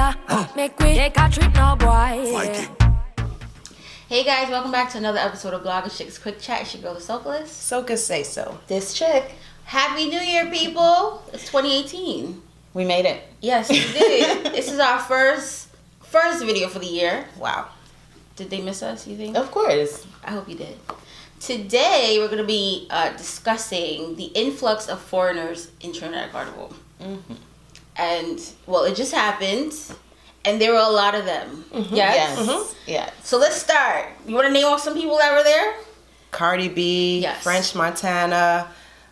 ya. Make we take a trip now, boy. Yeah. Hey guys, welcome back to another episode of Blogger Chicks Quick Chat. It's your girl, the Sokka. Sokka say so. This chick. Happy New Year, people! It's 2018. We made it. Yes, we did. This is our first video for the year. Wow. Did they miss us, you think? Of course. I hope you did. Today, we're going to be discussing the influx of foreigners in Trinidad Carnival. Mm-hmm. And, well, it just happened. And there were a lot of them. Mm-hmm. Yes? Mm-hmm. Yeah. So let's start. You want to name off some people that were there? Cardi B, Yes. French Montana,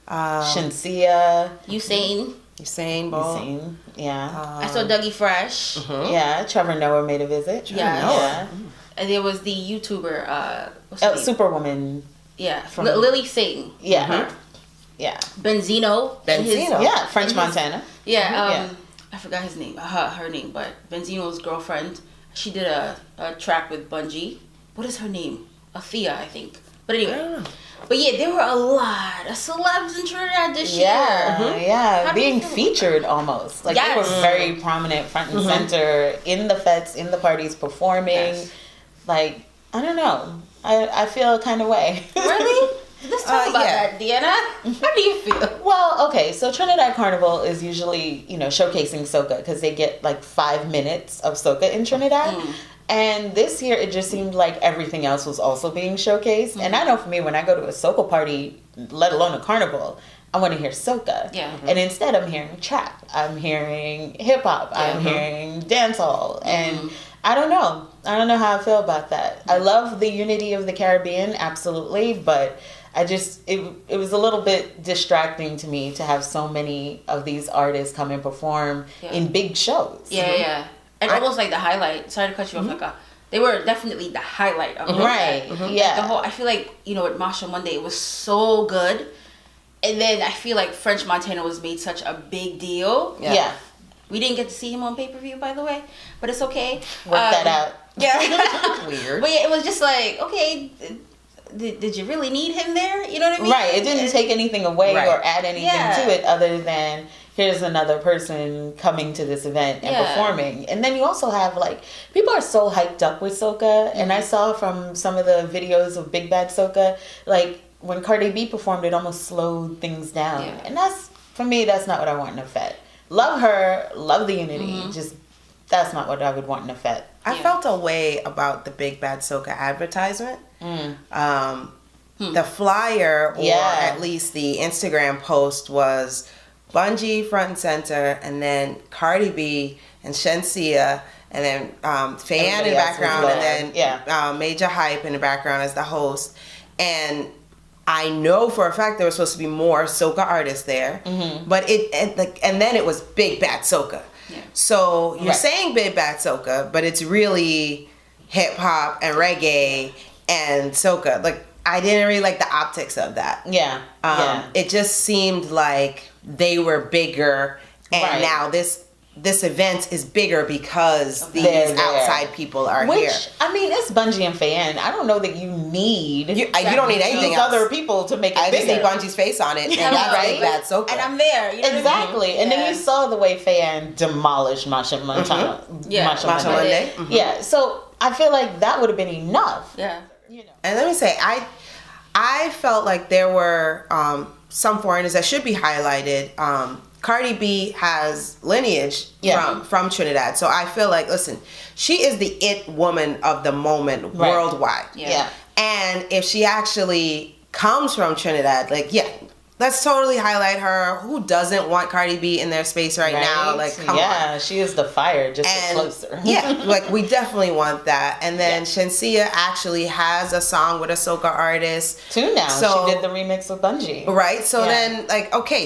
Shinsia. Usain Bolt. Usain. Yeah. I saw Dougie Fresh. Mm-hmm. Yeah. Trevor Noah made a visit. Yeah. And there was the YouTuber, what's her name? Superwoman. Yeah, From- Lily Singh. Yeah. Mm-hmm. Yeah. Benzino. and his- Benzino. Yeah. French and his- Montana. Yeah, I forgot his name, her name, but Benzino's girlfriend. She did a track with Bungie. What is her name? Athea, I think. But anyway. But yeah, there were a lot of celebs in Trinidad this year. Yeah. How do you Being feel about featured almost. Like Yes. they were very prominent front and center in the fetes, in the parties, performing. Yes. Like, I don't know. I feel a kind of way. Really? Let's talk about yeah. that, Deanna. How do you feel? Well, okay, so Trinidad Carnival is usually, showcasing soca because they get like 5 minutes of soca in Trinidad. And this year it just seemed like everything else was also being showcased. And I know for me, when I go to a soca party, let alone a carnival, I want to hear soca. Yeah. And instead I'm hearing trap, I'm hearing hip hop, I'm hearing dancehall. And I don't know how I feel about that. I love the unity of the Caribbean, absolutely, but I just, it was a little bit distracting to me to have so many of these artists come and perform in big shows. Yeah. And almost like the highlight. Sorry to cut you off. They were definitely the highlight of it. Right. Yeah. The whole. I feel like with Marshall Monday, it was so good, and then I feel like French Montana was made such a big deal. Yeah. We didn't get to see him on pay-per-view, by the way, but it's okay. Work that out. Yeah. Weird. But yeah, it was just like, okay, did you really need him there? You know what I mean? Right. It didn't take anything away or add anything to it other than here's another person coming to this event and performing. And then you also have people are so hyped up with soca. And I saw from some of the videos of Big Bad Sokka, when Cardi B performed, it almost slowed things down. Yeah. And for me, that's not what I want in a fete. Love her, love the unity. Just that's not what I would want in a fete. I felt a way about the Big Bad Sokka advertisement. The flyer, or at least the Instagram post, was Bungie front and center, and then Cardi B and Shensia, and then Fayan in the background, and then Major Hype in the background as the host. And I know for a fact there was supposed to be more soca artists there, but and then it was Big Bad Sokka. Yeah. So you're saying Big Bad Sokka, but it's really hip hop and reggae and soca. I didn't really like the optics of that. Yeah. It just seemed like they were bigger, and now this event is bigger because these outside people are here. I mean, it's Bungie and Fayan. I don't know that you need you don't need anything else. Other people to make it I bigger. just see Bungie's face on it, and that's Big Bad Sokka. And I'm there. You know Exactly. what I mean? And then you saw the way Fayan demolished Masha Montana. Masha Monday. Yeah. So I feel like that would have been enough. Yeah. And let me say, I felt like there were some foreigners that should be highlighted. Cardi B has lineage from Trinidad. So I feel like, listen, she is the it woman of the moment worldwide. Yeah. And if she actually comes from Trinidad, let's totally highlight her. Who doesn't want Cardi B in their space right now? Come on. Yeah, she is the fire, just closer. We definitely want that. And then Shensia actually has a song with a soca artist. Two now. So, she did the remix with Bungie. Right. So then,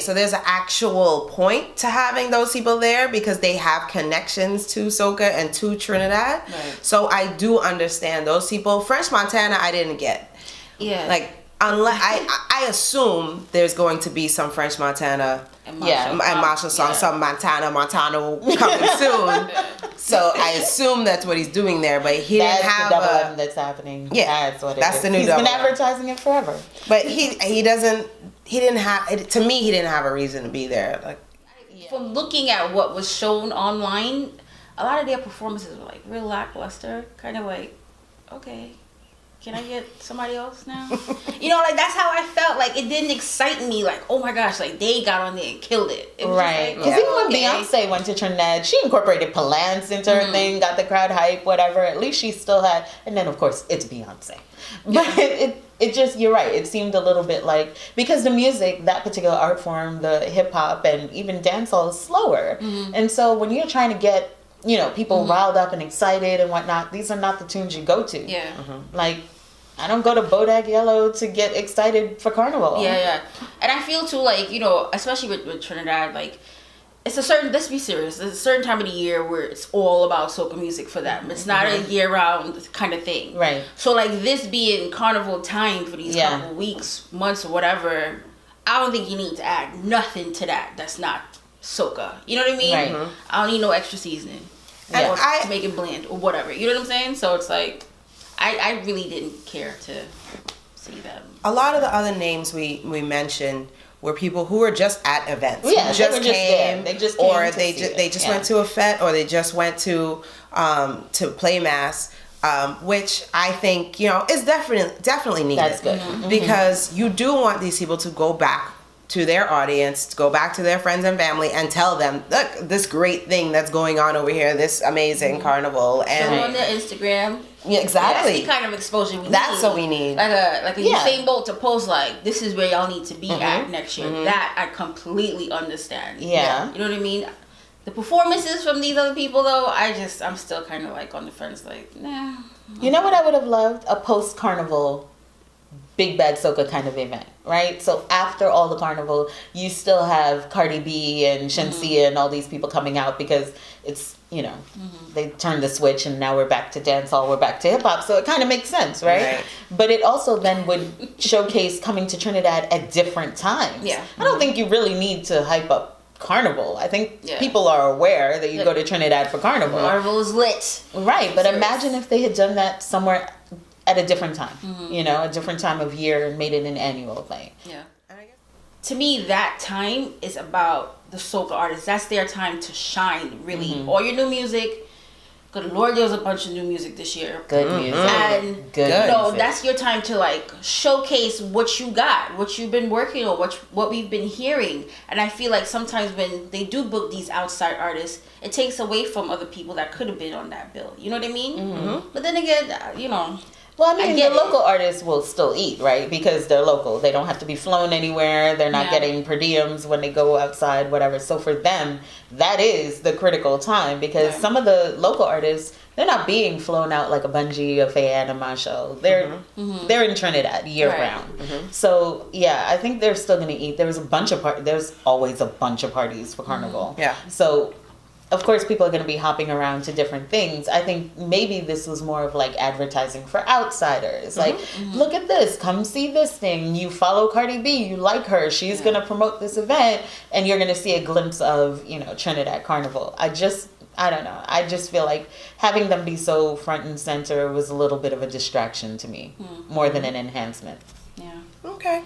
so there's an actual point to having those people there because they have connections to soca and to Trinidad. Right. So I do understand those people. French Montana, I didn't get. Yeah. Unless I assume there's going to be some French Montana and Marshall song, some Montana coming soon. So I assume that's what he's doing there, but he didn't have the double M that's happening. Yeah, that's what it that's is. The new he's double been M. advertising it forever. But he didn't have. To me, he didn't have a reason to be there. From looking at what was shown online, a lot of their performances were like real lackluster, kind of like, okay, can I get somebody else now? You know, like that's how I felt. Like it didn't excite me. Like, oh my gosh, like they got on there and killed it. It was Right. Because Because even when Beyonce went to Trinidad, she incorporated Palance into her thing, got the crowd hype, whatever. At least she still had, and then of course it's Beyonce. But it just, you're right. It seemed a little bit like, because the music, that particular art form, the hip hop and even dancehall is slower. And so when you're trying to get, you know, people riled up and excited and whatnot, these are not the tunes you go to. Yeah. Like, I don't go to Bodak Yellow to get excited for Carnival. Yeah. And I feel too, like, you know, especially with Trinidad, like, it's a certain, let's be serious, there's a certain time of the year where it's all about soca music for them. It's not a year-round kind of thing. Right. So, like, this being Carnival time for these couple weeks, months, or whatever, I don't think you need to add nothing to that that's not soca. You know what I mean? Right. I don't need no extra seasoning. And To make it bland or whatever. You know what I'm saying? So, it's like, I really didn't care to see them. A lot of the other names we mentioned were people who were just at events. Yeah, just they were just came, there. They just came or to they see just it. they just went to a fete, or they just went to play mass, which I think, you know, is definitely needed. That's good. Because you do want these people to go back to their audience, to go back to their friends and family and tell them, look, this great thing that's going on over here, this amazing carnival. Show And them on their Instagram. yeah, exactly. That's the kind of exposure we need. That's what we need. Like a Usain Bolt to post like, this is where y'all need to be at next year. That I completely understand. Yeah. You know what I mean? The performances from these other people though, I'm still kind of like on the fence, like, nah. You know what I would have loved? A post-Carnival Big Bad Sokka kind of event, right? So after all the Carnival, you still have Cardi B and Shensia and all these people coming out because it's, you know, they turned the switch and now we're back to dancehall, we're back to hip hop. So it kind of makes sense, right? But it also then would showcase coming to Trinidad at different times. Yeah. I don't think you really need to hype up Carnival. I think people are aware that you go to Trinidad for Carnival. Carnival is lit. Right, but imagine if they had done that somewhere at a different time, you know, a different time of year and made it an annual thing. Yeah. To me, that time is about the soca artists. That's their time to shine, really. All your new music. Good Lord, there was a bunch of new music this year. Good music. And Good music. that's your time to like showcase what you got, what you've been working on, what we've been hearing. And I feel like sometimes when they do book these outside artists, it takes away from other people that could have been on that bill. You know what I mean? But then again, you know. Well, I mean, the local artists will still eat, right? Because they're local. They don't have to be flown anywhere. They're not getting per diems when they go outside, whatever. So for them, that is the critical time because some of the local artists, they're not being flown out like a Bungie, a Faye, a Marshall. They're in Trinidad year round. So yeah, I think they're still gonna eat. There's always a bunch of parties for Carnival. Yeah. So of course, people are going to be hopping around to different things. I think maybe this was more of like advertising for outsiders. Like, look at this. Come see this thing. You follow Cardi B. You like her. She's going to promote this event. And you're going to see a glimpse of, you know, Trinidad Carnival. I don't know. I just feel like having them be so front and center was a little bit of a distraction to me. More than an enhancement. Yeah. Okay.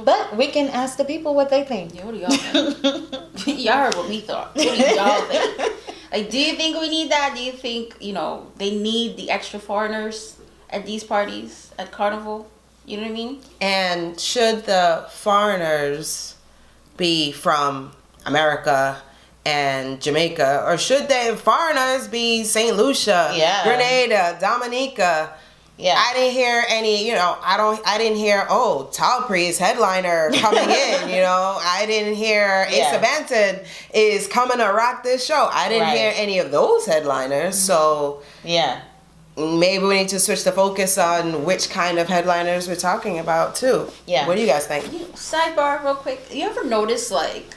But we can ask the people what they think. Yeah, what do y'all think? Y'all heard what we thought. What do y'all think? Like, do you think we need that? Do you think, you know, they need the extra foreigners at these parties, at Carnival? You know what I mean? And should the foreigners be from America and Jamaica, or should the foreigners be St. Lucia, Grenada, Dominica? Yeah. I didn't hear any, you know, I didn't hear, Talpri's headliner coming in, you know. I didn't hear Asa Banton is coming to rock this show. I didn't hear any of those headliners. So maybe we need to switch the focus on which kind of headliners we're talking about too. Yeah. What do you guys think? Sidebar real quick. You ever notice, like,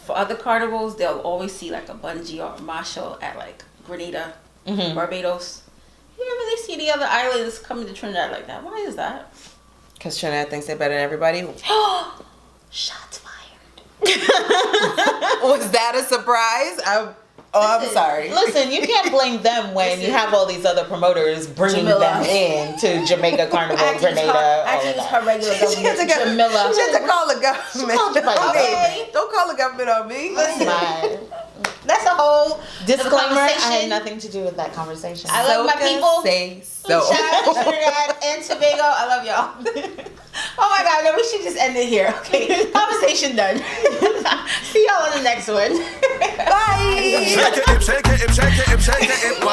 for other carnivals, they'll always see like a Bungie or a Marshall at like Grenada, Barbados. Whenever they see the other islands coming to Trinidad like that, why is that? Because Trinidad thinks they're better than everybody. Shots fired. Was that a surprise? I'm sorry. Listen, you can't blame them when you have all these other promoters bringing them in to Jamaica Carnival, Grenada, all of that. Her regular government, Jamila. She had to call the government on me. Don't call the government on me. Listen, That's a whole disclaimer. I conversation. had nothing to do with that conversation. I love my people. Say so. Shout out to Trinidad and Tobago. I love y'all. Oh my God, no, we should just end it here. Okay, conversation done. See y'all on the next one. Bye. Shake it, shake it, shake it, shake it,